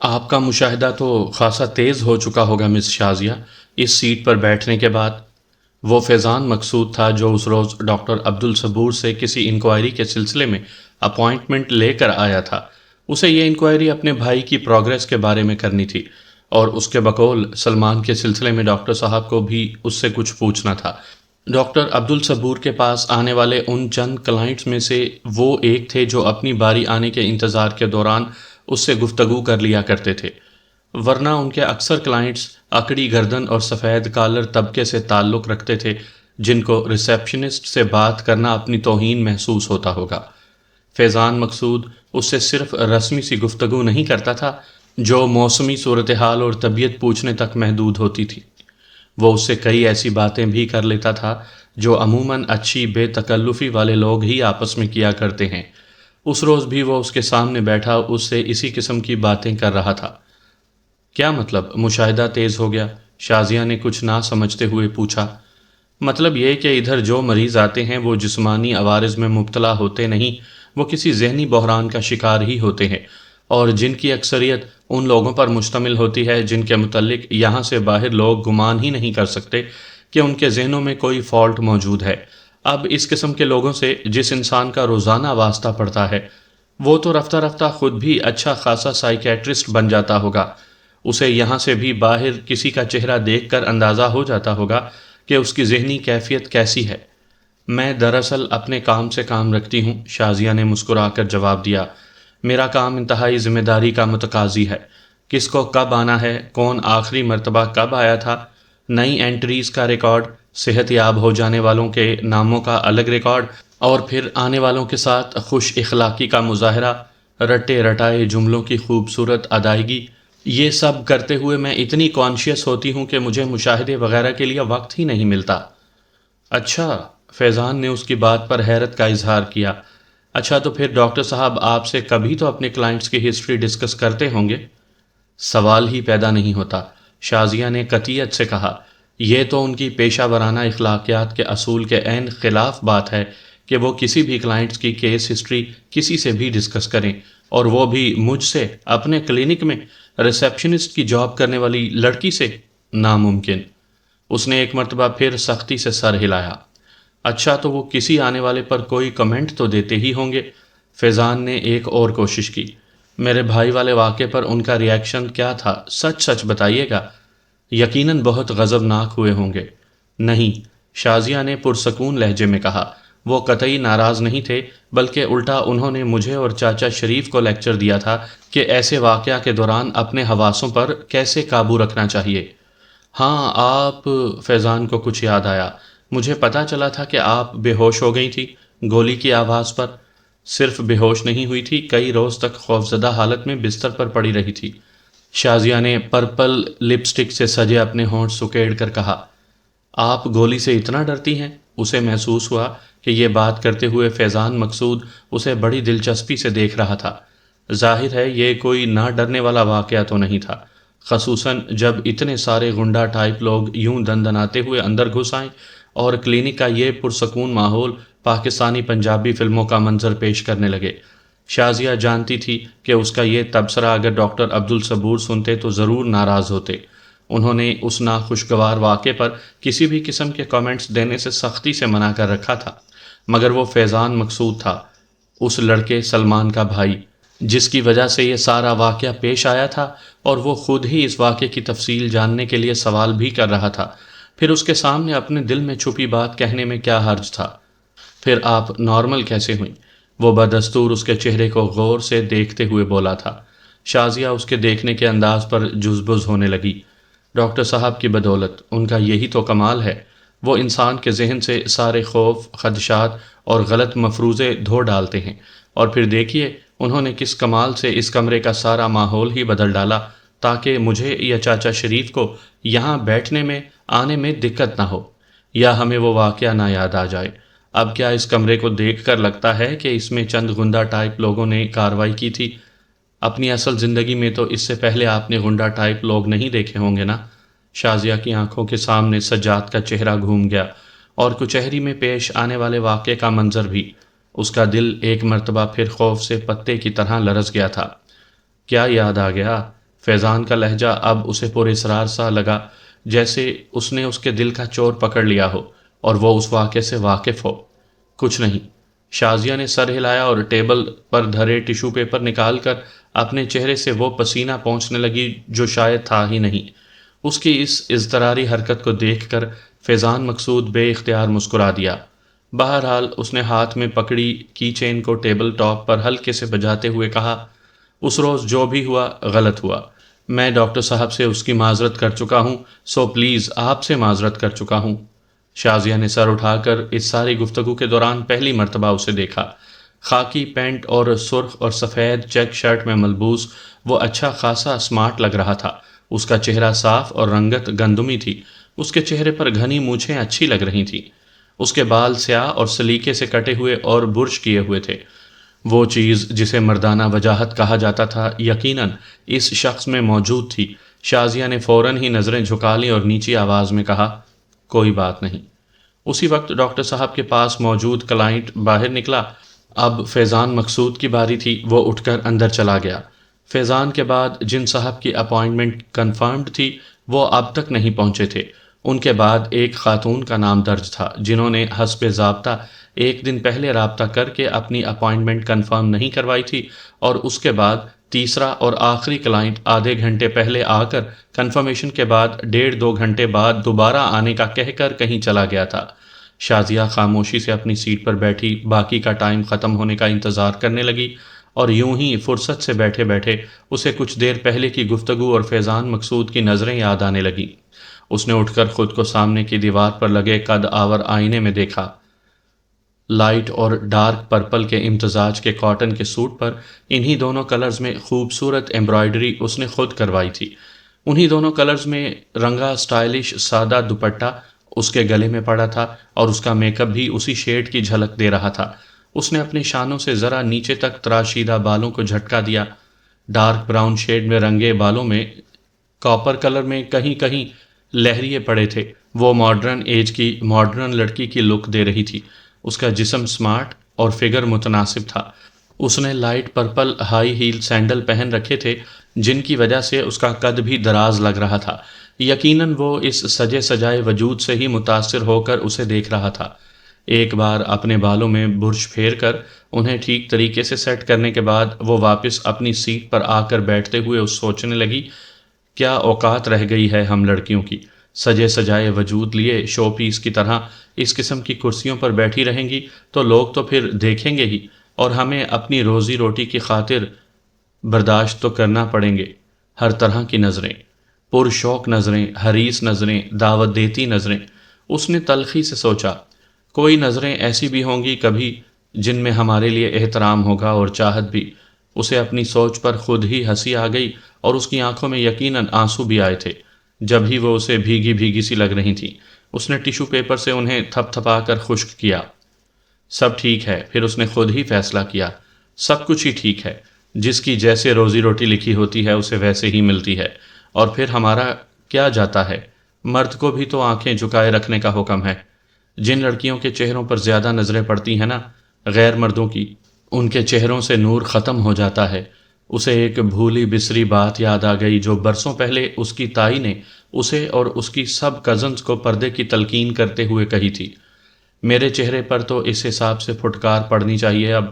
آپ کا مشاہدہ تو خاصا تیز ہو چکا ہوگا مس شازیہ، اس سیٹ پر بیٹھنے کے بعد۔ وہ فیضان مقصود تھا جو اس روز ڈاکٹر عبدالصبور سے کسی انکوائری کے سلسلے میں اپوائنٹمنٹ لے کر آیا تھا۔ اسے یہ انکوائری اپنے بھائی کی پروگرس کے بارے میں کرنی تھی، اور اس کے بقول سلمان کے سلسلے میں ڈاکٹر صاحب کو بھی اس سے کچھ پوچھنا تھا۔ ڈاکٹر عبدالصبور کے پاس آنے والے ان چند کلائنٹس میں سے وہ ایک تھے جو اپنی باری آنے کے انتظار کے دوران اس سے گفتگو کر لیا کرتے تھے، ورنہ ان کے اکثر کلائنٹس اکڑی گردن اور سفید کالر طبقے سے تعلق رکھتے تھے، جن کو ریسیپشنسٹ سے بات کرنا اپنی توہین محسوس ہوتا ہوگا۔ فیضان مقصود اس سے صرف رسمی سی گفتگو نہیں کرتا تھا جو موسمی صورتحال اور طبیعت پوچھنے تک محدود ہوتی تھی، وہ اس سے کئی ایسی باتیں بھی کر لیتا تھا جو عموماً اچھی بے تکلفی والے لوگ ہی آپس میں کیا کرتے ہیں۔ اس روز بھی وہ اس کے سامنے بیٹھا اس سے اسی قسم کی باتیں کر رہا تھا۔ کیا مطلب مشاہدہ تیز ہو گیا؟ شازیہ نے کچھ نہ سمجھتے ہوئے پوچھا۔ مطلب یہ کہ ادھر جو مریض آتے ہیں وہ جسمانی عوارض میں مبتلا ہوتے نہیں، وہ کسی ذہنی بحران کا شکار ہی ہوتے ہیں، اور جن کی اکثریت ان لوگوں پر مشتمل ہوتی ہے جن کے متعلق یہاں سے باہر لوگ گمان ہی نہیں کر سکتے کہ ان کے ذہنوں میں کوئی فالٹ موجود ہے۔ اب اس قسم کے لوگوں سے جس انسان کا روزانہ واسطہ پڑتا ہے، وہ تو رفتہ رفتہ خود بھی اچھا خاصا سائیکیٹرسٹ بن جاتا ہوگا۔ اسے یہاں سے بھی باہر کسی کا چہرہ دیکھ کر اندازہ ہو جاتا ہوگا کہ اس کی ذہنی کیفیت کیسی ہے۔ میں دراصل اپنے کام سے کام رکھتی ہوں، شازیہ نے مسکرا کر جواب دیا۔ میرا کام انتہائی ذمہ داری کا متقاضی ہے۔ کس کو کب آنا ہے، کون آخری مرتبہ کب آیا تھا، نئی انٹریز کا ریکارڈ، صحت یاب ہو جانے والوں کے ناموں کا الگ ریکارڈ، اور پھر آنے والوں کے ساتھ خوش اخلاقی کا مظاہرہ، رٹے رٹائے جملوں کی خوبصورت ادائیگی۔ یہ سب کرتے ہوئے میں اتنی کانشیس ہوتی ہوں کہ مجھے مشاہدے وغیرہ کے لیے وقت ہی نہیں ملتا۔ اچھا، فیضان نے اس کی بات پر حیرت کا اظہار کیا۔ اچھا تو پھر ڈاکٹر صاحب آپ سے کبھی تو اپنے کلائنٹس کی ہسٹری ڈسکس کرتے ہوں گے؟ سوال ہی پیدا نہیں ہوتا، شازیہ نے قطعیت سے کہا۔ یہ تو ان کی پیشہ ورانہ اخلاقیات کے اصول کے عین خلاف بات ہے کہ وہ کسی بھی کلائنٹس کی کیس ہسٹری کسی سے بھی ڈسکس کریں، اور وہ بھی مجھ سے، اپنے کلینک میں ریسیپشنسٹ کی جاب کرنے والی لڑکی سے؟ ناممکن۔ اس نے ایک مرتبہ پھر سختی سے سر ہلایا۔ اچھا تو وہ کسی آنے والے پر کوئی کمنٹ تو دیتے ہی ہوں گے؟ فیضان نے ایک اور کوشش کی۔ میرے بھائی والے واقعے پر ان کا ری ایکشن کیا تھا، سچ سچ بتائیے گا۔ یقیناً بہت غضبناک ہوئے ہوں گے۔ نہیں، شازیہ نے پرسکون لہجے میں کہا۔ وہ قطعی ناراض نہیں تھے، بلکہ الٹا انہوں نے مجھے اور چاچا شریف کو لیکچر دیا تھا کہ ایسے واقعہ کے دوران اپنے حواسوں پر کیسے قابو رکھنا چاہیے۔ ہاں آپ، فیضان کو کچھ یاد آیا، مجھے پتا چلا تھا کہ آپ بے ہوش ہو گئی تھی گولی کی آواز پر۔ صرف بے ہوش نہیں ہوئی تھی، کئی روز تک خوفزدہ حالت میں بستر پر پڑی رہی تھی۔ شازیہ نے پرپل لپسٹک سے سجے اپنے ہونٹ سکیڑ کر کہا۔ آپ گولی سے اتنا ڈرتی ہیں؟ اسے محسوس ہوا کہ یہ بات کرتے ہوئے فیضان مقصود اسے بڑی دلچسپی سے دیکھ رہا تھا۔ ظاہر ہے یہ کوئی نہ ڈرنے والا واقعہ تو نہیں تھا، خصوصاً جب اتنے سارے غنڈہ ٹائپ لوگ یوں دندناتے ہوئے اندر گھس آئیں اور کلینک کا یہ پرسکون ماحول پاکستانی پنجابی فلموں کا منظر پیش کرنے لگے۔ شازیہ جانتی تھی کہ اس کا یہ تبصرہ اگر ڈاکٹر عبدالصبور سنتے تو ضرور ناراض ہوتے۔ انہوں نے اس ناخوشگوار واقعے پر کسی بھی قسم کے کامنٹس دینے سے سختی سے منع کر رکھا تھا، مگر وہ فیضان مقصود تھا، اس لڑکے سلمان کا بھائی، جس کی وجہ سے یہ سارا واقعہ پیش آیا تھا، اور وہ خود ہی اس واقعے کی تفصیل جاننے کے لیے سوال بھی کر رہا تھا۔ پھر اس کے سامنے اپنے دل میں چھپی بات کہنے میں کیا حرج تھا؟ پھر آپ نارمل کیسے ہوئیں؟ وہ بدستور اس کے چہرے کو غور سے دیکھتے ہوئے بولا تھا۔ شازیہ اس کے دیکھنے کے انداز پر جزبز ہونے لگی۔ ڈاکٹر صاحب کی بدولت، ان کا یہی تو کمال ہے، وہ انسان کے ذہن سے سارے خوف، خدشات اور غلط مفروضے دھو ڈالتے ہیں، اور پھر دیکھیے انہوں نے کس کمال سے اس کمرے کا سارا ماحول ہی بدل ڈالا تاکہ مجھے یا چاچا شریف کو یہاں بیٹھنے میں آنے میں دقت نہ ہو، یا ہمیں وہ واقعہ نہ یاد آ جائے۔ اب کیا اس کمرے کو دیکھ کر لگتا ہے کہ اس میں چند غنڈہ ٹائپ لوگوں نے کارروائی کی تھی؟ اپنی اصل زندگی میں تو اس سے پہلے آپ نے غنڈہ ٹائپ لوگ نہیں دیکھے ہوں گے نا؟ شازیہ کی آنکھوں کے سامنے سجاد کا چہرہ گھوم گیا، اور کچہری میں پیش آنے والے واقعے کا منظر بھی۔ اس کا دل ایک مرتبہ پھر خوف سے پتے کی طرح لرز گیا تھا۔ کیا یاد آ گیا؟ فیضان کا لہجہ اب اسے پر اصرار سا لگا، جیسے اس نے اس کے دل کا چور پکڑ لیا ہو اور وہ اس واقعے سے واقف ہو۔ کچھ نہیں۔ شازیہ نے سر ہلایا اور ٹیبل پر دھرے ٹیشو پیپر نکال کر اپنے چہرے سے وہ پسینہ پونچھنے لگی جو شاید تھا ہی نہیں۔ اس کی اس اضطراری حرکت کو دیکھ کر فیضان مقصود بے اختیار مسکرا دیا۔ بہرحال اس نے ہاتھ میں پکڑی کی چین کو ٹیبل ٹاپ پر ہلکے سے بجاتے ہوئے کہا، اس روز جو بھی ہوا غلط ہوا۔ میں ڈاکٹر صاحب سے اس کی معذرت کر چکا ہوں، سو پلیز آپ سے معذرت کر چکا ہوں۔ شازیہ نے سر اٹھا کر اس ساری گفتگو کے دوران پہلی مرتبہ اسے دیکھا۔ خاکی پینٹ اور سرخ اور سفید چیک شرٹ میں ملبوس وہ اچھا خاصا اسمارٹ لگ رہا تھا۔ اس کا چہرہ صاف اور رنگت گندمی تھی۔ اس کے چہرے پر گھنی مونچھیں اچھی لگ رہی تھیں۔ اس کے بال سیاہ اور سلیقے سے کٹے ہوئے اور برش کیے ہوئے تھے۔ وہ چیز جسے مردانہ وجاہت کہا جاتا تھا یقیناً اس شخص میں موجود تھی۔ شازیہ نے فوراً ہی نظریں جھکا لیں اور نیچی آواز میں کہا، کوئی بات نہیں۔ اسی وقت ڈاکٹر صاحب کے پاس موجود کلائنٹ باہر نکلا۔ اب فیضان مقصود کی باری تھی۔ وہ اٹھ کر اندر چلا گیا۔ فیضان کے بعد جن صاحب کی اپائنٹمنٹ کنفرمڈ تھی وہ اب تک نہیں پہنچے تھے۔ ان کے بعد ایک خاتون کا نام درج تھا جنہوں نے حسب ضابطہ ایک دن پہلے رابطہ کر کے اپنی اپائنٹمنٹ کنفرم نہیں کروائی تھی، اور اس کے بعد تیسرا اور آخری کلائنٹ آدھے گھنٹے پہلے آ کر کنفرمیشن کے بعد 1.5-2 گھنٹے بعد دوبارہ آنے کا کہہ کر کہیں چلا گیا تھا۔ شازیہ خاموشی سے اپنی سیٹ پر بیٹھی باقی کا ٹائم ختم ہونے کا انتظار کرنے لگی، اور یوں ہی فرصت سے بیٹھے بیٹھے اسے کچھ دیر پہلے کی گفتگو اور فیضان مقصود کی نظریں یاد آنے لگیں۔ اس نے اٹھ کر خود کو سامنے کی دیوار پر لگے قد آور آئینے میں دیکھا۔ لائٹ اور ڈارک پرپل کے امتزاج کے کاٹن کے سوٹ پر انہی دونوں کلرز میں خوبصورت ایمبرائڈری اس نے خود کروائی تھی۔ انہی دونوں کلرز میں رنگا سٹائلش سادہ دوپٹہ اس کے گلے میں پڑا تھا، اور اس کا میک اپ بھی اسی شیڈ کی جھلک دے رہا تھا۔ اس نے اپنی شانوں سے ذرا نیچے تک تراشیدہ بالوں کو جھٹکا دیا۔ ڈارک براؤن شیڈ میں رنگے بالوں میں کاپر کلر میں کہیں کہیں لہریے پڑے تھے۔ وہ ماڈرن ایج کی ماڈرن لڑکی کی لک دے رہی تھی۔ اس کا جسم سمارٹ اور فگر متناسب تھا۔ اس نے light purple high heel sandal پہن رکھے تھے جن کی وجہ سے اس کا قد بھی دراز لگ رہا تھا۔ یقیناً وہ اس سجے سجائے وجود سے ہی متاثر ہو کر اسے دیکھ رہا تھا۔ ایک بار اپنے بالوں میں برش پھیر کر انہیں ٹھیک طریقے سے سیٹ کرنے کے بعد وہ واپس اپنی سیٹ پر آ کر بیٹھتے ہوئے سوچنے لگی، کیا اوقات رہ گئی ہے ہم لڑکیوں کی، سجے سجائے وجود لیے شو پیس کی طرح اس قسم کی کرسیوں پر بیٹھی رہیں گی تو لوگ تو پھر دیکھیں گے ہی، اور ہمیں اپنی روزی روٹی کی خاطر برداشت تو کرنا پڑیں گے ہر طرح کی نظریں، پرشوق نظریں، حریص نظریں، دعوت دیتی نظریں۔ اس نے تلخی سے سوچا، کوئی نظریں ایسی بھی ہوں گی کبھی جن میں ہمارے لیے احترام ہوگا اور چاہت بھی۔ اسے اپنی سوچ پر خود ہی ہنسی آ گئی، اور اس کی آنکھوں میں یقیناً آنسو بھی آئے تھے جب ہی وہ اسے بھیگی بھیگی سی لگ رہی تھیں۔ اس نے ٹیشو پیپر سے انہیں تھپ تھپا کر خشک کیا۔ سب ٹھیک ہے، پھر اس نے خود ہی فیصلہ کیا، سب کچھ ہی ٹھیک ہے۔ جس کی جیسے روزی روٹی لکھی ہوتی ہے اسے ویسے ہی ملتی ہے، اور پھر ہمارا کیا جاتا ہے، مرد کو بھی تو آنکھیں جھکائے رکھنے کا حکم ہے۔ جن لڑکیوں کے چہروں پر زیادہ نظریں پڑتی ہیں نا، غیر مردوں کی، ان کے چہروں سے نور ختم ہو جاتا ہے۔ اسے ایک بھولی بسری بات یاد آ گئی جو برسوں پہلے اس کی تائی نے اسے اور اس کی سب کزنز کو پردے کی تلقین کرتے ہوئے کہی تھی، میرے چہرے پر تو اس حساب سے پھٹکار پڑنی چاہیے، اب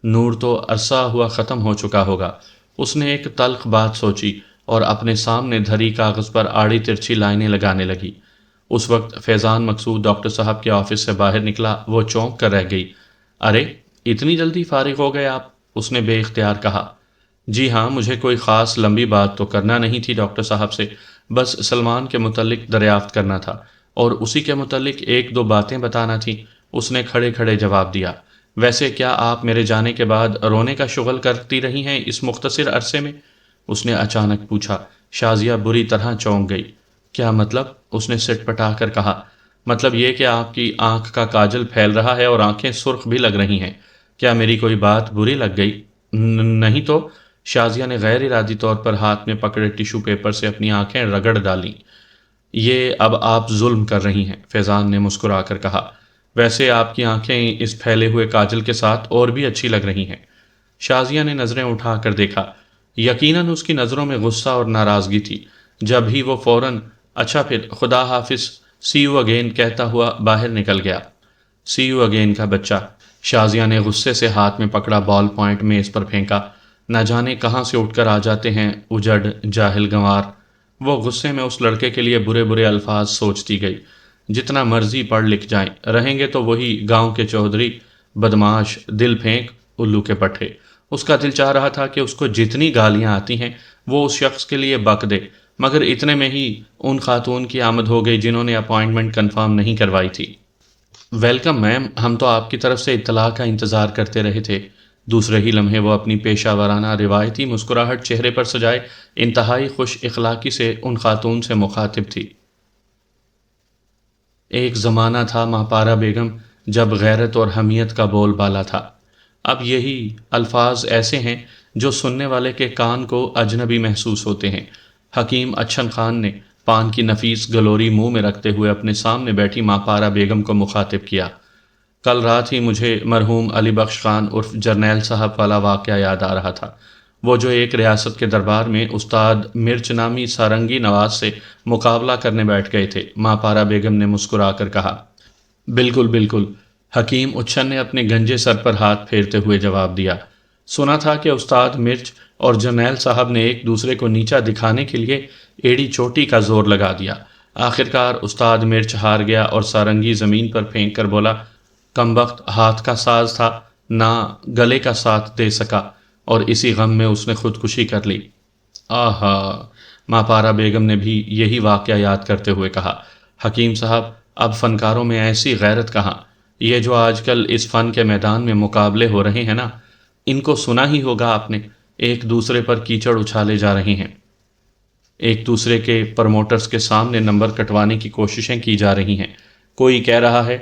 نور تو عرصہ ہوا ختم ہو چکا ہوگا۔ اس نے ایک تلخ بات سوچی اور اپنے سامنے دھری کاغذ پر آڑی ترچھی لائنیں لگانے لگی۔ اس وقت فیضان مقصود ڈاکٹر صاحب کے آفس سے باہر نکلا۔ وہ چونک کر رہ گئی۔ ارے اتنی جلدی فارغ ہو گئے آپ؟ اس نے بے اختیار کہا۔ جی ہاں، مجھے کوئی خاص لمبی بات تو کرنا نہیں تھی ڈاکٹر صاحب سے، بس سلمان کے متعلق دریافت کرنا تھا اور اسی کے متعلق 1-2 باتیں بتانا تھیں۔ اس نے کھڑے کھڑے جواب دیا۔ ویسے کیا آپ میرے جانے کے بعد رونے کا شغل کرتی رہی ہیں اس مختصر عرصے میں؟ اس نے اچانک پوچھا۔ شازیہ بری طرح چونک گئی۔ کیا مطلب؟ اس نے سٹ پٹا کر کہا۔ مطلب یہ کہ آپ کی آنکھ کا کاجل پھیل رہا ہے اور آنکھیں سرخ بھی لگ رہی ہیں۔ کیا میری کوئی بات بری لگ گئی؟ نہیں تو۔ شازیہ نے غیر ارادی طور پر ہاتھ میں پکڑے ٹیشو پیپر سے اپنی آنکھیں رگڑ ڈالیں۔ یہ اب آپ ظلم کر رہی ہیں، فیضان نے مسکرا کر کہا۔ ویسے آپ کی آنکھیں اس پھیلے ہوئے کاجل کے ساتھ اور بھی اچھی لگ رہی ہیں۔ شازیہ نے نظریں اٹھا کر دیکھا۔ یقیناً اس کی نظروں میں غصہ اور ناراضگی تھی، جب ہی وہ فوراً اچھا پھر خدا حافظ، سی یو اگین کہتا ہوا باہر نکل گیا۔ سی یو اگین کا بچہ، شازیہ نے غصے سے ہاتھ میں پکڑا بال پوائنٹ میز پر پھینکا۔ نہ جانے کہاں سے اٹھ کر آ جاتے ہیں اجڑ جاہل گنوار۔ وہ غصے میں اس لڑکے کے لیے برے برے الفاظ سوچتی گئی۔ جتنا مرضی پڑھ لکھ جائیں، رہیں گے تو وہی گاؤں کے چودھری، بدماش، دل پھینک، الو کے پٹھے۔ اس کا دل چاہ رہا تھا کہ اس کو جتنی گالیاں آتی ہیں وہ اس شخص کے لیے بک دے، مگر اتنے میں ہی ان خاتون کی آمد ہو گئی جنہوں نے اپائنٹمنٹ کنفرم نہیں کروائی تھی۔ ویلکم میم، ہم تو آپ کی طرف سے اطلاع کا انتظار کرتے رہے تھے۔ دوسرے ہی لمحے وہ اپنی پیشہ ورانہ روایتی مسکراہٹ چہرے پر سجائے انتہائی خوش اخلاقی سے ان خاتون سے مخاطب تھی۔ ایک زمانہ تھا ماپارا بیگم جب غیرت اور حمیت کا بول بالا تھا۔ اب یہی الفاظ ایسے ہیں جو سننے والے کے کان کو اجنبی محسوس ہوتے ہیں۔ حکیم اچھن خان نے پان کی نفیس گلوری منہ میں رکھتے ہوئے اپنے سامنے بیٹھی ماپارا بیگم کو مخاطب کیا۔ کل رات ہی مجھے مرحوم علی بخش خان عرف جرنیل صاحب والا واقعہ یاد آ رہا تھا، وہ جو ایک ریاست کے دربار میں استاد مرچ نامی سارنگی نواز سے مقابلہ کرنے بیٹھ گئے تھے۔ ماپارا بیگم نے مسکرا کر کہا۔ بالکل بالکل، حکیم اچھن نے اپنے گنجے سر پر ہاتھ پھیرتے ہوئے جواب دیا۔ سنا تھا کہ استاد مرچ اور جرنیل صاحب نے ایک دوسرے کو نیچا دکھانے کے لیے ایڑی چوٹی کا زور لگا دیا۔ آخرکار استاد مرچ ہار گیا اور سارنگی زمین پر پھینک کر بولا، کمبخت ہاتھ کا ساز تھا، نہ گلے کا ساتھ دے سکا، اور اسی غم میں اس نے خودکشی کر لی۔ آہا! ماپارا بیگم نے بھی یہی واقعہ یاد کرتے ہوئے کہا۔ حکیم صاحب، اب فنکاروں میں ایسی غیرت کہاں؟ یہ جو آج کل اس فن کے میدان میں مقابلے ہو رہے ہیں نا، ان کو سنا ہی ہوگا آپ نے، ایک دوسرے پر کیچڑ اچھالے جا رہے ہیں، ایک دوسرے کے پروموٹرز کے سامنے نمبر کٹوانے کی کوششیں کی جا رہی ہیں۔ کوئی کہہ رہا ہے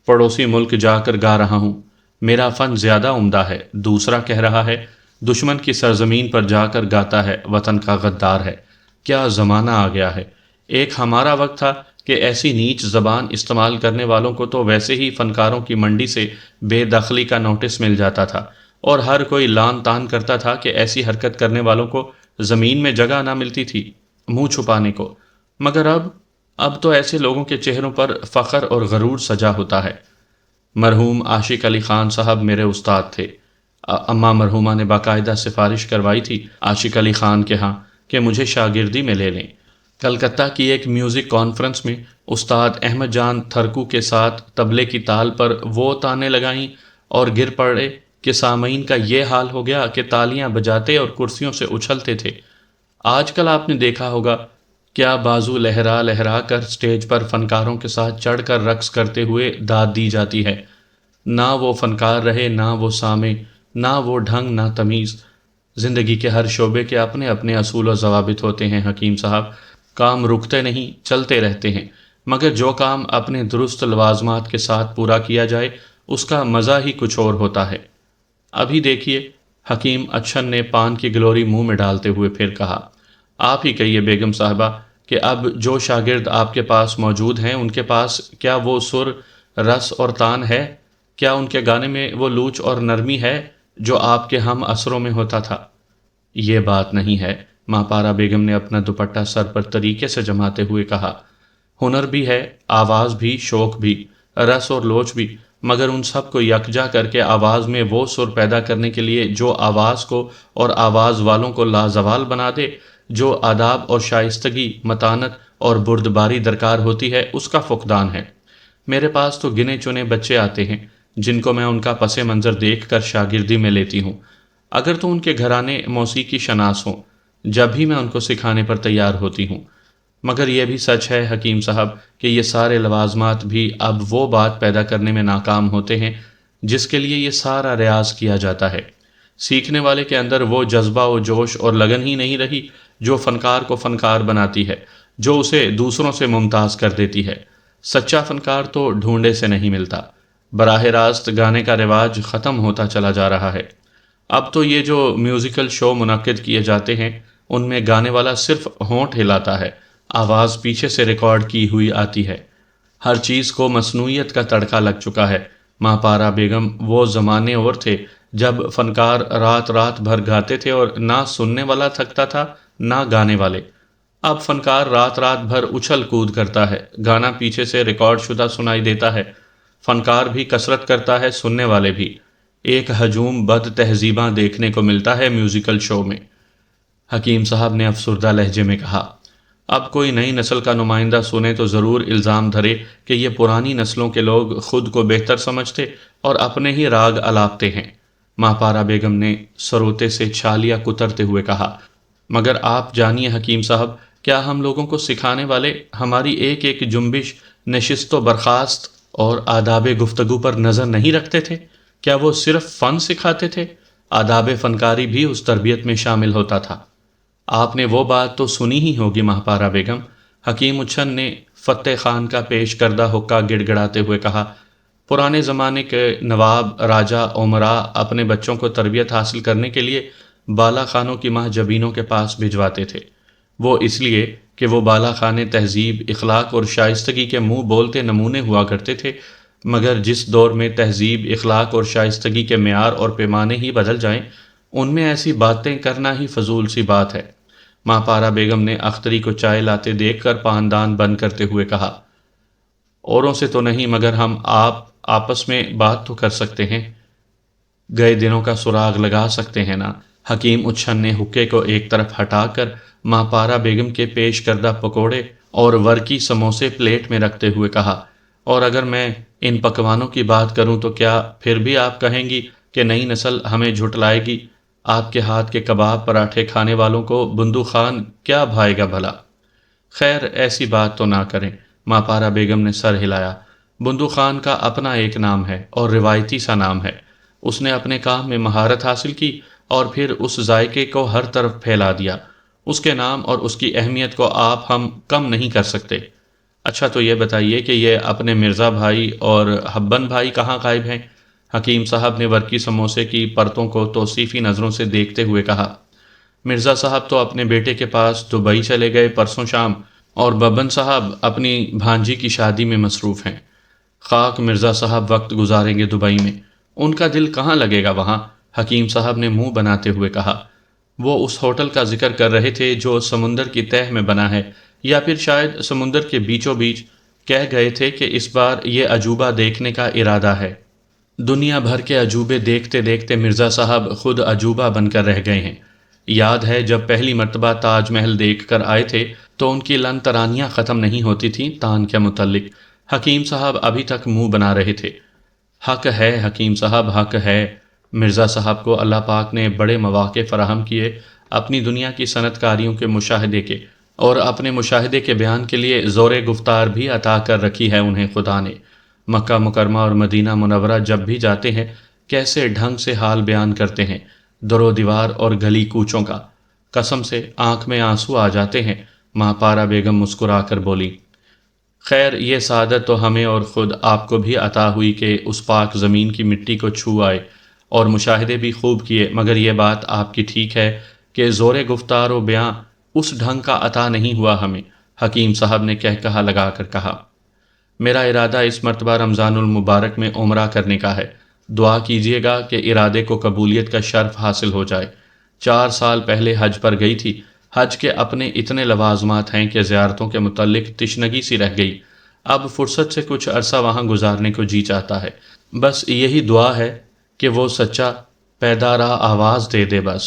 پڑوسی ملک جا کر گا رہا ہوں، میرا فن زیادہ عمدہ ہے، دوسرا کہہ رہا ہے دشمن کی سرزمین پر جا کر گاتا ہے، وطن کا غدار ہے۔ کیا زمانہ آ گیا ہے! ایک ہمارا وقت تھا کہ ایسی نیچ زبان استعمال کرنے والوں کو تو ویسے ہی فنکاروں کی منڈی سے بے دخلی کا نوٹس مل جاتا تھا، اور ہر کوئی لان تان کرتا تھا کہ ایسی حرکت کرنے والوں کو زمین میں جگہ نہ ملتی تھی منہ چھپانے کو۔ مگر اب تو ایسے لوگوں کے چہروں پر فخر اور غرور سجا ہوتا ہے۔ مرحوم عاشق علی خان صاحب میرے استاد تھے۔ اماں مرحومہ نے باقاعدہ سفارش کروائی تھی عاشق علی خان کے ہاں کہ مجھے شاگردی میں لے لیں۔ کلکتہ کی ایک میوزک کانفرنس میں استاد احمد جان تھرکو کے ساتھ طبلے کی تال پر وہ تانے لگائیں اور گر پڑے کہ سامعین کا یہ حال ہو گیا کہ تالیاں بجاتے اور کرسیوں سے اچھلتے تھے۔ آج کل آپ نے دیکھا ہوگا کیا بازو لہرا لہرا کر سٹیج پر فنکاروں کے ساتھ چڑھ کر رقص کرتے ہوئے داد دی جاتی ہے۔ نہ وہ فنکار رہے، نہ وہ سامع، نہ وہ ڈھنگ، نہ تمیز۔ زندگی کے ہر شعبے کے اپنے اپنے اصول و ضوابط ہوتے ہیں حکیم صاحب، کام رکتے نہیں، چلتے رہتے ہیں، مگر جو کام اپنے درست لوازمات کے ساتھ پورا کیا جائے اس کا مزہ ہی کچھ اور ہوتا ہے۔ ابھی دیکھیے، حکیم اچھن نے پان کی گلوری منہ میں ڈالتے ہوئے پھر کہا، آپ ہی کہیے بیگم صاحبہ کہ اب جو شاگرد آپ کے پاس موجود ہیں ان کے پاس کیا وہ سر، رس اور تان ہے؟ کیا ان کے گانے میں وہ لوچ اور نرمی ہے جو آپ کے ہم عصروں میں ہوتا تھا؟ یہ بات نہیں ہے، ماپارا بیگم نے اپنا دوپٹہ سر پر طریقے سے جماتے ہوئے کہا۔ ہنر بھی ہے، آواز بھی، شوق بھی، رس اور لوچ بھی، مگر ان سب کو یکجا کر کے آواز میں وہ سر پیدا کرنے کے لیے جو آواز کو اور آواز والوں کو لازوال بنا دے، جو آداب اور شائستگی، متانت اور بردباری درکار ہوتی ہے، اس کا فقدان ہے۔ میرے پاس تو گنے چنے بچے آتے ہیں جن کو میں ان کا پس منظر دیکھ کر شاگردی میں لیتی ہوں، اگر تو ان کے گھرانے موسیقی شناس ہوں، جب ہی میں ان کو سکھانے پر تیار ہوتی ہوں۔ مگر یہ بھی سچ ہے حکیم صاحب کہ یہ سارے لوازمات بھی اب وہ بات پیدا کرنے میں ناکام ہوتے ہیں جس کے لیے یہ سارا ریاض کیا جاتا ہے۔ سیکھنے والے کے اندر وہ جذبہ و جوش اور لگن ہی نہیں رہی جو فنکار کو فنکار بناتی ہے، جو اسے دوسروں سے ممتاز کر دیتی ہے۔ سچا فنکار تو ڈھونڈے سے نہیں ملتا۔ براہ راست گانے کا رواج ختم ہوتا چلا جا رہا ہے۔ اب تو یہ جو میوزیکل شو منعقد کیے جاتے ہیں ان میں گانے والا صرف ہونٹ ہلاتا ہے، آواز پیچھے سے ریکارڈ کی ہوئی آتی ہے۔ ہر چیز کو مصنوعیت کا تڑکا لگ چکا ہے۔ ماپارا بیگم، وہ زمانے اور تھے جب فنکار رات رات بھر گاتے تھے اور نہ سننے والا تھکتا تھا نہ گانے والے۔ اب فنکار رات رات بھر اچھل کود کرتا ہے، گانا پیچھے سے ریکارڈ شدہ سنائی دیتا ہے، فنکار بھی کثرت کرتا ہے، سننے والے بھی۔ ایک ہجوم بد تہذیباں دیکھنے کو ملتا ہے میوزیکل شو میں۔ حکیم صاحب نے افسردہ لہجے میں کہا، اب کوئی نئی نسل کا نمائندہ سنے تو ضرور الزام دھرے کہ یہ پرانی نسلوں کے لوگ خود کو بہتر سمجھتے اور اپنے ہی راگ الاپتے ہیں۔ ماں پارا بیگم نے سروتے سے چھالیاں کترتے ہوئے کہا، مگر آپ جانیے حکیم صاحب، کیا ہم لوگوں کو سکھانے والے ہماری ایک ایک جنبش، نشست و برخاست اور آداب گفتگو پر نظر نہیں رکھتے تھے؟ کیا وہ صرف فن سکھاتے تھے؟ آداب فنکاری بھی اس تربیت میں شامل ہوتا تھا۔ آپ نے وہ بات تو سنی ہی ہوگی ماہپارا بیگم، حکیم اچھن نے فتح خان کا پیش کردہ حقہ گڑ گڑاتے ہوئے کہا، پرانے زمانے کے نواب، راجا، امراء اپنے بچوں کو تربیت حاصل کرنے کے لیے بالا خانوں کی ماہ جبینوں کے پاس بھجواتے تھے۔ وہ اس لیے کہ وہ بالا خانے تہذیب، اخلاق اور شائستگی کے منہ بولتے نمونے ہوا کرتے تھے، مگر جس دور میں تہذیب، اخلاق اور شائستگی کے معیار اور پیمانے ہی بدل جائیں، ان میں ایسی باتیں کرنا ہی فضول سی بات ہے۔ ماں پارا بیگم نے اختری کو چائے لاتے دیکھ کر پاندان بند کرتے ہوئے کہا، اوروں سے تو نہیں مگر ہم آپ آپس میں بات تو کر سکتے ہیں، گئے دنوں کا سراغ لگا سکتے ہیں نا۔ حکیم اچھن نے حقے کو ایک طرف ہٹا کر ماں پارا بیگم کے پیش کردہ پکوڑے اور ورکی سموسے پلیٹ میں رکھتے ہوئے کہا، اور اگر میں ان پکوانوں کی بات کروں تو کیا پھر بھی آپ کہیں گی کہ نئی نسل ہمیں جھٹلائے گی؟ آپ کے ہاتھ کے کباب پراٹھے کھانے والوں کو بندو خان کیا بھائے گا بھلا؟ خیر ایسی بات تو نہ کریں، ماں پارا بیگم نے سر ہلایا۔ بندو خان کا اپنا ایک نام ہے اور روایتی سا نام ہے۔ اس نے اپنے کام میں مہارت حاصل کی اور پھر اس ذائقے کو ہر طرف پھیلا دیا۔ اس کے نام اور اس کی اہمیت کو آپ ہم کم نہیں کر سکتے۔ اچھا تو یہ بتائیے کہ یہ اپنے مرزا بھائی اور حبن بھائی کہاں غائب ہیں؟ حکیم صاحب نے ورکی سموسے کی پرتوں کو توصیفی نظروں سے دیکھتے ہوئے کہا، مرزا صاحب تو اپنے بیٹے کے پاس دبئی چلے گئے پرسوں شام، اور ببن صاحب اپنی بھانجی کی شادی میں مصروف ہیں۔ خاک مرزا صاحب وقت گزاریں گے دبئی میں، ان کا دل کہاں لگے گا وہاں؟ حکیم صاحب نے منہ بناتے ہوئے کہا، وہ اس ہوٹل کا ذکر کر رہے تھے جو سمندر کی تہہ میں بنا ہے، یا پھر شاید سمندر کے بیچوں بیچ۔ کہہ گئے تھے کہ اس بار یہ عجوبہ دیکھنے کا ارادہ ہے۔ دنیا بھر کے عجوبے دیکھتے دیکھتے مرزا صاحب خود عجوبہ بن کر رہ گئے ہیں۔ یاد ہے جب پہلی مرتبہ تاج محل دیکھ کر آئے تھے تو ان کی لن ترانیاں ختم نہیں ہوتی تھیں تان کے متعلق۔ حکیم صاحب ابھی تک منہ بنا رہے تھے۔ حق ہے حکیم صاحب، حق ہے۔ مرزا صاحب کو اللہ پاک نے بڑے مواقع فراہم کیے اپنی دنیا کی صنعت کاریوں کے مشاہدے کے، اور اپنے مشاہدے کے بیان کے لیے زور گفتار بھی عطا کر رکھی ہے انہیں خدا نے۔ مکہ مکرمہ اور مدینہ منورہ جب بھی جاتے ہیں کیسے ڈھنگ سے حال بیان کرتے ہیں، در و دیوار اور گلی کوچوں کا، قسم سے آنکھ میں آنسو آ جاتے ہیں۔ ماں پارا بیگم مسکرا کر بولی، خیر یہ سعادت تو ہمیں اور خود آپ کو بھی عطا ہوئی کہ اس پاک زمین کی مٹی کو چھو آئے اور مشاہدے بھی خوب کیے، مگر یہ بات آپ کی ٹھیک ہے کہ زور گفتار و بیاں اس ڈھنگ کا عطا نہیں ہوا ہمیں۔ حکیم صاحب نے کہا لگا کر کہا، میرا ارادہ اس مرتبہ رمضان المبارک میں عمرہ کرنے کا ہے، دعا کیجیے گا کہ ارادے کو قبولیت کا شرف حاصل ہو جائے۔ 4 سال پہلے حج پر گئی تھی، حج کے اپنے اتنے لوازمات ہیں کہ زیارتوں کے متعلق تشنگی سی رہ گئی، اب فرصت سے کچھ عرصہ وہاں گزارنے کو جی چاہتا ہے۔ بس یہی دعا ہے کہ وہ سچا پیدارا آواز دے دے بس۔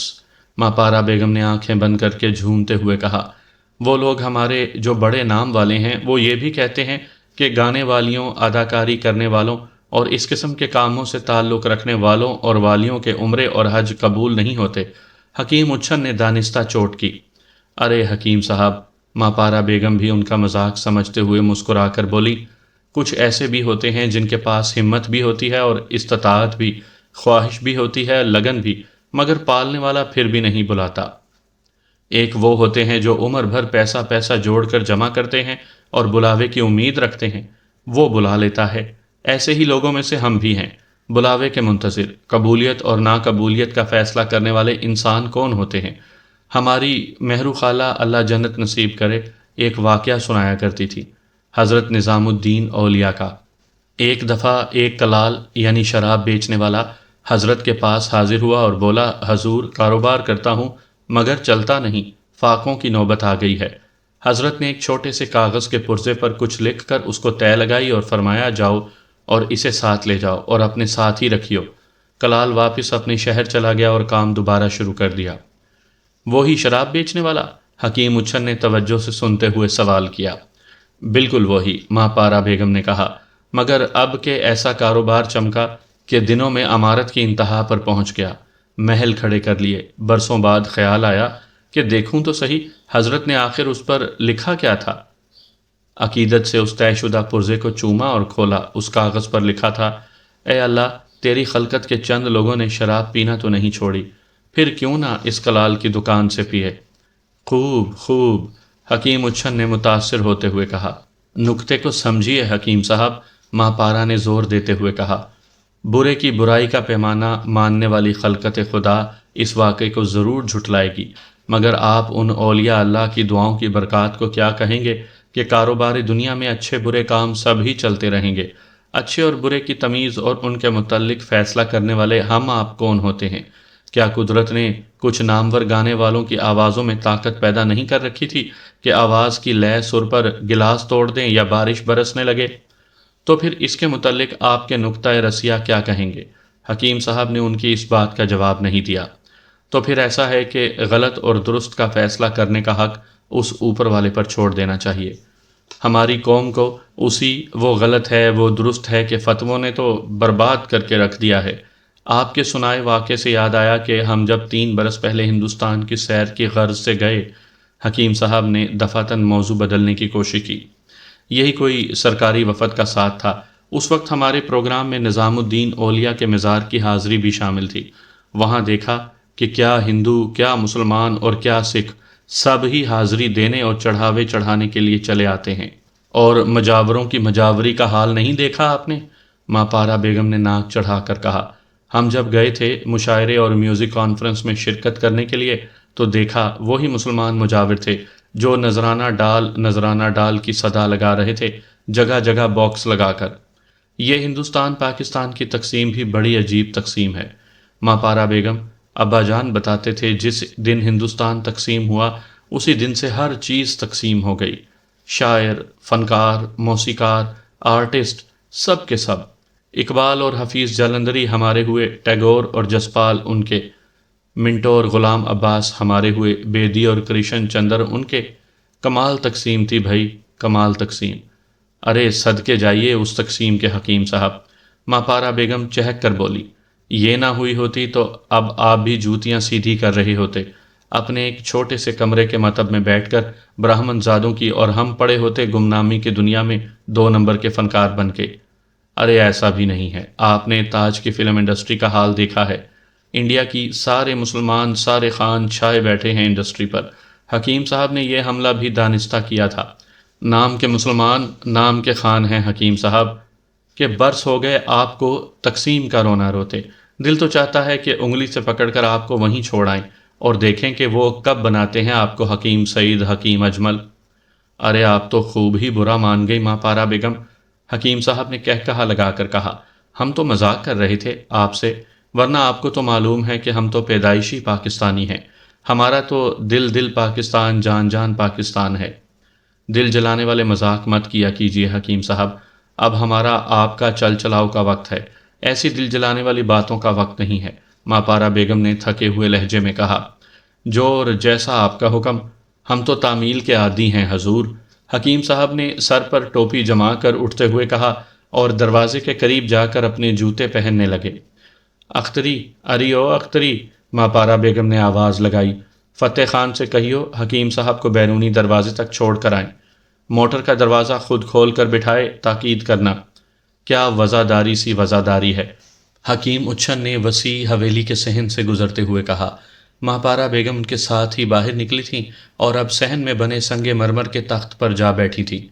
ماں پارا بیگم نے آنکھیں بند کر کے جھومتے ہوئے کہا، وہ لوگ ہمارے جو بڑے نام والے ہیں وہ یہ بھی کہتے ہیں کہ گانے والیوں، اداکاری کرنے والوں اور اس قسم کے کاموں سے تعلق رکھنے والوں اور والیوں کے عمرے اور حج قبول نہیں ہوتے۔ حکیم اچھن نے دانستہ چوٹ کی۔ ارے حکیم صاحب، ماں پارا بیگم بھی ان کا مذاق سمجھتے ہوئے مسکرا کر بولی، کچھ ایسے بھی ہوتے ہیں جن کے پاس ہمت بھی ہوتی ہے اور استطاعت بھی، خواہش بھی ہوتی ہے، لگن بھی، مگر پالنے والا پھر بھی نہیں بلاتا۔ ایک وہ ہوتے ہیں جو عمر بھر پیسہ پیسہ جوڑ کر جمع کرتے ہیں اور بلاوے کی امید رکھتے ہیں، وہ بلا لیتا ہے۔ ایسے ہی لوگوں میں سے ہم بھی ہیں، بلاوے کے منتظر۔ قبولیت اور ناقبولیت کا فیصلہ کرنے والے انسان کون ہوتے ہیں؟ ہماری مہرو خالہ اللہ جنت نصیب کرے ایک واقعہ سنایا کرتی تھی، حضرت نظام الدین اولیاء کا۔ ایک دفعہ ایک کلال یعنی شراب بیچنے والا حضرت کے پاس حاضر ہوا اور بولا، حضور کاروبار کرتا ہوں مگر چلتا نہیں، فاقوں کی نوبت آ گئی ہے۔ حضرت نے ایک چھوٹے سے کاغذ کے پرزے پر کچھ لکھ کر اس کو تہ لگائی اور فرمایا، جاؤ اور اسے ساتھ لے جاؤ اور اپنے ساتھ ہی رکھیو۔ کلال واپس اپنے شہر چلا گیا اور کام دوبارہ شروع کر دیا۔ وہی شراب بیچنے والا؟ حکیم اچھن نے توجہ سے سنتے ہوئے سوال کیا۔ بالکل وہی، ماں پارا بیگم نے کہا، مگر اب کہ ایسا کاروبار چمکا کہ دنوں میں عمارت کی انتہا پر پہنچ گیا، محل کھڑے کر لیے۔ برسوں بعد خیال آیا کہ دیکھوں تو صحیح حضرت نے آخر اس پر لکھا کیا تھا۔ عقیدت سے اس طے شدہ پرزے کو چوما اور کھولا۔ اس کاغذ پر لکھا تھا، اے اللہ، تیری خلقت کے چند لوگوں نے شراب پینا تو نہیں چھوڑی، پھر کیوں نہ اس کلال کی دکان سے پیے۔ خوب خوب، حکیم اچھن نے متاثر ہوتے ہوئے کہا۔ نکتے کو سمجھیے حکیم صاحب، ماں پارا نے زور دیتے ہوئے کہا۔ برے کی برائی کا پیمانہ ماننے والی خلقت خدا اس واقعے کو ضرور جھٹلائے گی، مگر آپ ان اولیاء اللہ کی دعاؤں کی برکات کو کیا کہیں گے کہ کاروباری دنیا میں اچھے برے کام سب ہی چلتے رہیں گے۔ اچھے اور برے کی تمیز اور ان کے متعلق فیصلہ کرنے والے ہم آپ کون ہوتے ہیں؟ کیا قدرت نے کچھ نامور گانے والوں کی آوازوں میں طاقت پیدا نہیں کر رکھی تھی کہ آواز کی لے سر پر گلاس توڑ دیں یا بارش برسنے لگے؟ تو پھر اس کے متعلق آپ کے نقطۂ رسیہ کیا کہیں گے؟ حکیم صاحب نے ان کی اس بات کا جواب نہیں دیا۔ تو پھر ایسا ہے کہ غلط اور درست کا فیصلہ کرنے کا حق اس اوپر والے پر چھوڑ دینا چاہیے۔ ہماری قوم کو اسی وہ غلط ہے وہ درست ہے کہ فتووں نے تو برباد کر کے رکھ دیا ہے۔ آپ کے سنائے واقعے سے یاد آیا کہ ہم جب 3 برس پہلے ہندوستان کی سیر کی غرض سے گئے، حکیم صاحب نے دفعتاً موضوع بدلنے کی کوشش کی، یہی کوئی سرکاری وفد کا ساتھ تھا۔ اس وقت ہمارے پروگرام میں نظام الدین اولیاء کے مزار کی حاضری بھی شامل تھی۔ وہاں دیکھا کہ کیا ہندو، کیا مسلمان اور کیا سکھ، سب ہی حاضری دینے اور چڑھاوے چڑھانے کے لیے چلے آتے ہیں۔ اور مجاوروں کی مجاوری کا حال نہیں دیکھا آپ نے؟ ماں پارا بیگم نے ناک چڑھا کر کہا۔ ہم جب گئے تھے مشاعرے اور میوزک کانفرنس میں شرکت کرنے کے لیے تو دیکھا وہی مسلمان مجاور تھے جو نذرانہ ڈال کی صدا لگا رہے تھے، جگہ جگہ باکس لگا کر۔ یہ ہندوستان پاکستان کی تقسیم بھی بڑی عجیب تقسیم ہے۔ ماں پارا بیگم، ابا جان بتاتے تھے جس دن ہندوستان تقسیم ہوا اسی دن سے ہر چیز تقسیم ہو گئی، شاعر، فنکار، موسیقار، آرٹسٹ، سب کے سب۔ اقبال اور حفیظ جلندری ہمارے ہوئے، ٹیگور اور جسپال ان کے، منٹو اور غلام عباس ہمارے ہوئے، بیدی اور کرشن چندر ان کے۔ کمال تقسیم تھی بھائی، کمال تقسیم۔ ارے صدقے جائیے اس تقسیم کے حکیم صاحب، ماں پارا بیگم چہک کر بولی۔ یہ نہ ہوئی ہوتی تو اب آپ بھی جوتیاں سیدھی کر رہے ہوتے، اپنے ایک چھوٹے سے کمرے کے مطب میں بیٹھ کر براہمن زادوں کی، اور ہم پڑے ہوتے گمنامی کی دنیا میں 2 نمبر کے فنکار بن کے۔ ارے ایسا بھی نہیں ہے، آپ نے تاج کی فلم انڈسٹری کا حال دیکھا ہے۔ انڈیا کی سارے مسلمان، سارے خان چھائے بیٹھے ہیں انڈسٹری پر۔ حکیم صاحب نے یہ حملہ بھی دانستہ کیا تھا۔ نام کے مسلمان، نام کے خان ہیں حکیم صاحب، کہ برس ہو گئے آپ کو تقسیم کا رونا روتے۔ دل تو چاہتا ہے کہ انگلی سے پکڑ کر آپ کو وہیں چھوڑ آئیں اور دیکھیں کہ وہ کب بناتے ہیں آپ کو حکیم سعید، حکیم اجمل۔ ارے آپ تو خوب ہی برا مان گئی ماں پارا بیگم، حکیم صاحب نے کہا لگا کر کہا۔ ہم تو مذاق کر رہے تھے آپ سے، ورنہ آپ کو تو معلوم ہے کہ ہم تو پیدائشی پاکستانی ہیں، ہمارا تو دل پاکستان، جان جان پاکستان ہے۔ دل جلانے والے مذاق مت کیا کیجیے حکیم صاحب، اب ہمارا آپ کا چل چلاؤ کا وقت ہے، ایسی دل جلانے والی باتوں کا وقت نہیں ہے۔ ماں پارا بیگم نے تھکے ہوئے لہجے میں کہا۔ جو اور جیسا آپ کا حکم، ہم تو تعمیل کے عادی ہیں حضور، حکیم صاحب نے سر پر ٹوپی جما کر اٹھتے ہوئے کہا اور دروازے کے قریب جا کر اپنے جوتے پہننے لگے۔ اختری، اری او اختری، ماں پارا بیگم نے آواز لگائی، فتح خان سے کہیو حکیم صاحب کو بیرونی دروازے تک چھوڑ کر آئیں، موٹر کا دروازہ خود کھول کر بٹھائے، تاکید کرنا۔ کیا وزاداری سی وزاداری ہے، حکیم اچھن نے وسیع حویلی کے صحن سے گزرتے ہوئے کہا۔ ماں پارا بیگم ان کے ساتھ ہی باہر نکلی تھیں اور اب صحن میں بنے سنگ مرمر کے تخت پر جا بیٹھی تھی۔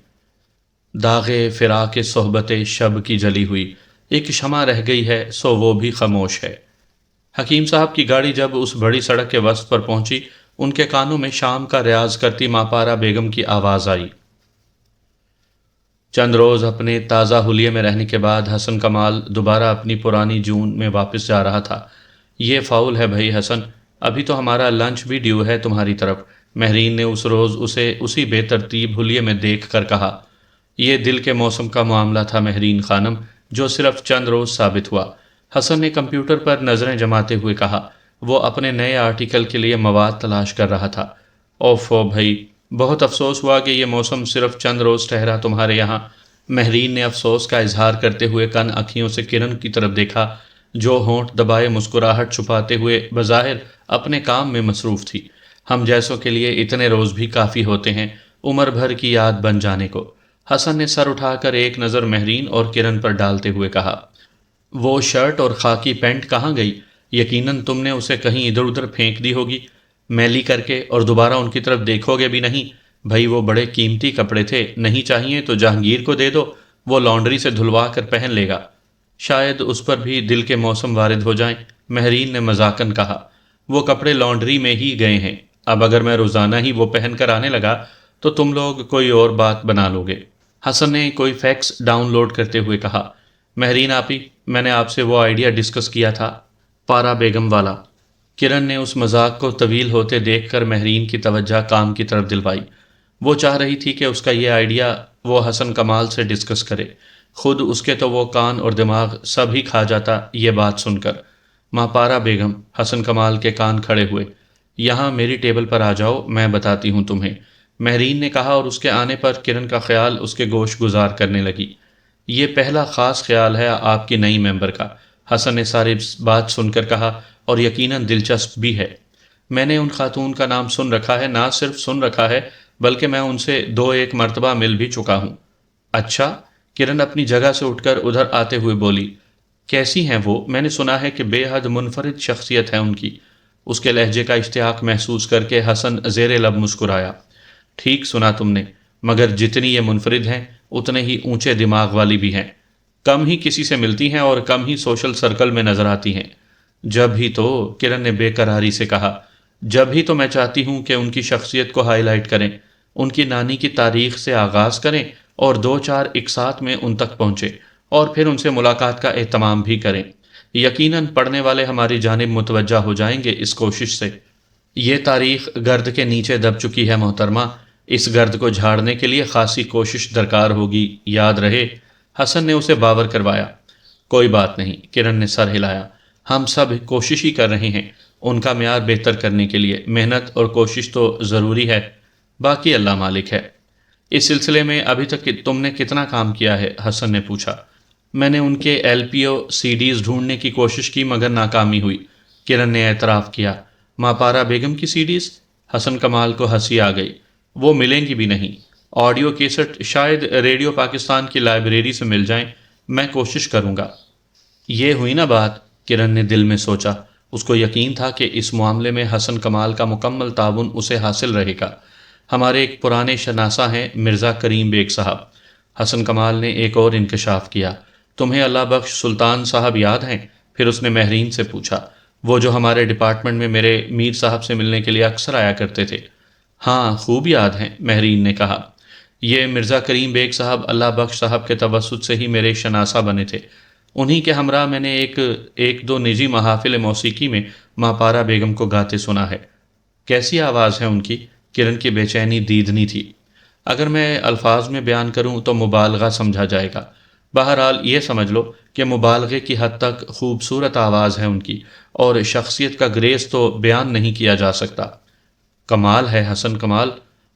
داغے فراق صحبت شب کی جلی ہوئی ایک شمع رہ گئی ہے، سو وہ بھی خاموش ہے۔ حکیم صاحب کی گاڑی جب اس بڑی سڑک کے وسط پر پہنچی، ان کے کانوں میں شام کا ریاض کرتی ماں پارا بیگم کی آواز آئی۔ چند روز اپنے تازہ حلیے میں رہنے کے بعد حسن کمال دوبارہ اپنی پرانی جون میں واپس جا رہا تھا۔ یہ فاؤل ہے بھائی حسن، ابھی تو ہمارا لنچ بھی ڈیو ہے تمہاری طرف، مہرین نے اس روز اسے اسی بے ترتیب حلیے میں دیکھ کر کہا۔ یہ دل کے موسم کا معاملہ تھا مہرین خانم، جو صرف چند روز ثابت ہوا۔ حسن نے کمپیوٹر پر نظریں جماتے ہوئے کہا۔ وہ اپنے نئے آرٹیکل کے لیے مواد تلاش کر رہا تھا۔ اوفو بھائی، بہت افسوس ہوا کہ یہ موسم صرف چند روز ٹھہرا تمہارے یہاں۔ مہرین نے افسوس کا اظہار کرتے ہوئے کن آنکھوں سے کرن کی طرف دیکھا، جو ہونٹ دبائے مسکراہٹ چھپاتے ہوئے بظاہر اپنے کام میں مصروف تھی۔ ہم جیسوں کے لیے اتنے روز بھی کافی ہوتے ہیں، عمر بھر کی یاد بن جانے کو۔ حسن نے سر اٹھا کر ایک نظر مہرین اور کرن پر ڈالتے ہوئے کہا۔ وہ شرٹ اور خاکی پینٹ کہاں گئی؟ یقیناً تم نے اسے کہیں ادھر ادھر پھینک دی ہوگی، میلی کر کے، اور دوبارہ ان کی طرف دیکھو گے بھی نہیں۔ بھائی وہ بڑے قیمتی کپڑے تھے، نہیں چاہیے تو جہانگیر کو دے دو، وہ لانڈری سے دھلوا کر پہن لے گا۔ شاید اس پر بھی دل کے موسم وارد ہو جائیں، مہرین نے مذاقن کہا۔ وہ کپڑے لانڈری میں ہی گئے ہیں، اب اگر میں روزانہ ہی وہ پہن کر آنے لگا تو تم لوگ کوئی اور بات بنا لو گے۔ حسن نے کوئی فیکس ڈاؤن لوڈ کرتے ہوئے کہا۔ مہرین آپی، میں نے آپ سے وہ آئیڈیا ڈسکس کیا تھا، پارا بیگم والا۔ کرن نے اس مذاق کو طویل ہوتے دیکھ کر مہرین کی توجہ کام کی طرف دلوائی۔ وہ چاہ رہی تھی کہ اس کا یہ آئیڈیا وہ حسن کمال سے ڈسکس کرے، خود اس کے تو وہ کان اور دماغ سب ہی کھا جاتا یہ بات سن کر۔ ماں پارا بیگم، حسن کمال کے کان کھڑے ہوئے۔ یہاں میری ٹیبل پر آ جاؤ، میں بتاتی ہوں تمہیں، مہرین نے کہا، اور اس کے آنے پر کرن کا خیال اس کے گوش گزار کرنے لگی۔ یہ پہلا خاص خیال ہے آپ کی نئی ممبر کا، حسن نے ساری بات سن کر کہا، اور یقیناً دلچسپ بھی ہے۔ میں نے ان خاتون کا نام سن رکھا ہے، نہ صرف سن رکھا ہے بلکہ میں ان سے 2-1 مرتبہ مل بھی چکا ہوں۔ اچھا؟ کرن اپنی جگہ سے اٹھ کر ادھر آتے ہوئے بولی۔ کیسی ہیں وہ؟ میں نے سنا ہے کہ بے حد منفرد شخصیت ہے ان کی۔ اس کے لہجے کا اشتیاق محسوس کر کے حسن زیر لب مسکرایا۔ ٹھیک سنا تم نے، مگر جتنی یہ منفرد ہیں اتنے ہی اونچے دماغ والی بھی ہیں۔ کم ہی کسی سے ملتی ہیں اور کم ہی سوشل سرکل میں نظر آتی ہیں۔ جب ہی تو، کرن نے بے قراری سے کہا، جب ہی تو میں چاہتی ہوں کہ ان کی شخصیت کو ہائی لائٹ کریں، ان کی نانی کی تاریخ سے آغاز کریں اور 2-4 اقساط میں ان تک پہنچے، اور پھر ان سے ملاقات کا اہتمام بھی کریں۔ یقیناً پڑھنے والے ہماری جانب متوجہ ہو جائیں گے اس کوشش سے۔ یہ تاریخ گرد کے نیچے دب چکی ہے محترمہ، اس گرد کو جھاڑنے کے لیے خاصی کوشش درکار ہوگی، یاد رہے۔ حسن نے اسے باور کروایا۔ کوئی بات نہیں، کرن نے سر ہلایا، ہم سب کوشش ہی کر رہے ہیں ان کا معیار بہتر کرنے کے لیے، محنت اور کوشش تو ضروری ہے، باقی اللہ مالک ہے۔ اس سلسلے میں ابھی تک تم نے کتنا کام کیا ہے؟ حسن نے پوچھا۔ میں نے ان کے LPO CDs ڈھونڈنے کی کوشش کی مگر ناکامی ہوئی، کرن نے اعتراف کیا۔ ماں پارا بیگم کی CDs؟ حسن کمال کو ہنسی آ گئی۔ وہ ملیں گی بھی نہیں۔ آڈیو کیسٹ شاید ریڈیو پاکستان کی لائبریری سے مل جائیں، میں کوشش کروں گا۔ یہ ہوئی نا بات، کرن نے دل میں سوچا۔ اس کو یقین تھا کہ اس معاملے میں حسن کمال کا مکمل تعاون اسے حاصل رہے گا۔ ہمارے ایک پرانے شناسہ ہیں مرزا کریم بیگ صاحب۔ حسن کمال نے ایک اور انکشاف کیا۔ تمہیں اللہ بخش سلطان صاحب یاد ہیں؟ پھر اس نے مہرین سے پوچھا۔ وہ جو ہمارے ڈپارٹمنٹ میں میرے میر صاحب سے ملنے کے لیے اکثر آیا کرتے تھے۔ ہاں خوب یاد ہیں، مہرین نے کہا۔ یہ مرزا کریم بیگ صاحب اللہ بخش صاحب کے توسط سے ہی میرے شناسہ بنے تھے۔ انہی کے ہمراہ میں نے ایک دو نجی محافل موسیقی میں ماں پارا بیگم کو گاتے سنا ہے۔ کیسی آواز ہے ان کی؟ کرن کی بے چینی دیدنی تھی۔ اگر میں الفاظ میں بیان کروں تو مبالغہ سمجھا جائے گا، بہرحال یہ سمجھ لو کہ مبالغے کی حد تک خوبصورت آواز ہے ان کی، اور شخصیت کا گریز تو بیان نہیں کیا جا سکتا۔ کمال ہے حسن، کمال،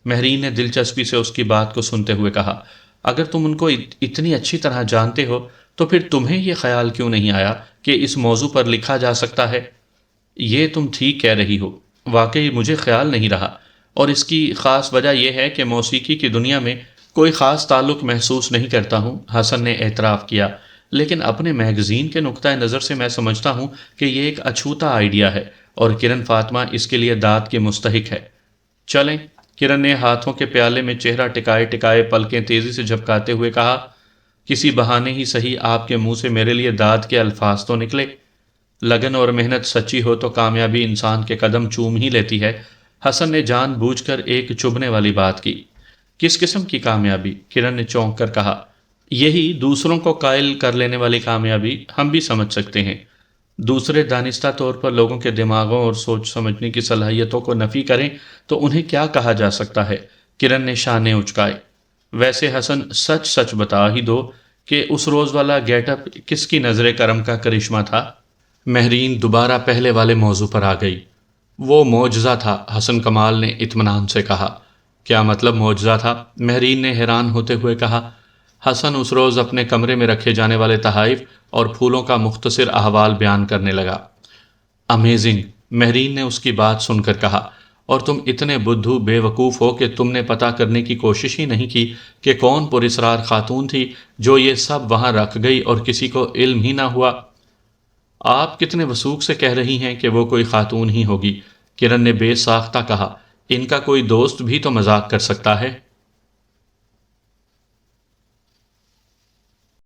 مہرین نے دلچسپی سے اس کی بات کو سنتے ہوئے کہا۔ اگر تم ان کو اتنی اچھی طرح جانتے ہو تو پھر تمہیں یہ خیال کیوں نہیں آیا کہ اس موضوع پر لکھا جا سکتا ہے؟ یہ تم ٹھیک کہہ رہی ہو، واقعی مجھے خیال نہیں رہا، اور اس کی خاص وجہ یہ ہے کہ موسیقی کی دنیا میں کوئی خاص تعلق محسوس نہیں کرتا ہوں، حسن نے اعتراف کیا، لیکن اپنے میگزین کے نقطۂ نظر سے میں سمجھتا ہوں کہ یہ ایک اچھوتا آئیڈیا ہے، اور کرن فاطمہ اس کے لیے داد کی مستحق ہے۔ چلیں، کرن نے ہاتھوں کے پیالے میں چہرہ ٹکائے ٹکائے پلکیں تیزی سے جھپکاتے ہوئے کہا، کسی بہانے ہی صحیح آپ کے منہ سے میرے لیے داد کے الفاظ تو نکلے۔ لگن اور محنت سچی ہو تو کامیابی انسان کے قدم چوم ہی لیتی ہے۔ حسن نے جان بوجھ کر ایک چبھنے والی بات کی۔ کس قسم کی کامیابی؟ کرن نے چونک کر کہا۔ یہی دوسروں کو قائل کر لینے والی کامیابی ہم بھی سمجھ سکتے ہیں۔ دوسرے دانستہ طور پر لوگوں کے دماغوں اور سوچ سمجھنے کی صلاحیتوں کو نفی کریں تو انہیں کیا کہا جا سکتا ہے؟ کرن نے شانے اچکائے۔ ویسے حسن، سچ سچ بتا ہی دو کہ اس روز والا گیٹ اپ کس کی نظر کرم کا کرشمہ تھا؟ مہرین دوبارہ پہلے والے موضوع پر آ گئی۔ وہ معجزہ تھا، حسن کمال نے اطمینان سے کہا۔ کیا مطلب معجزہ تھا؟ مہرین نے حیران ہوتے ہوئے کہا۔ حسن اس روز اپنے کمرے میں رکھے جانے والے تحائف اور پھولوں کا مختصر احوال بیان کرنے لگا۔ امیزنگ، مہرین نے اس کی بات سن کر کہا۔ اور تم اتنے بدھو بے وقوف ہو کہ تم نے پتہ کرنے کی کوشش ہی نہیں کی کہ کون پراسرار خاتون تھی جو یہ سب وہاں رکھ گئی اور کسی کو علم ہی نہ ہوا؟ آپ کتنے وثوق سے کہہ رہی ہیں کہ وہ کوئی خاتون ہی ہوگی؟ کرن نے بے ساختہ کہا۔ ان کا کوئی دوست بھی تو مذاق کر سکتا ہے۔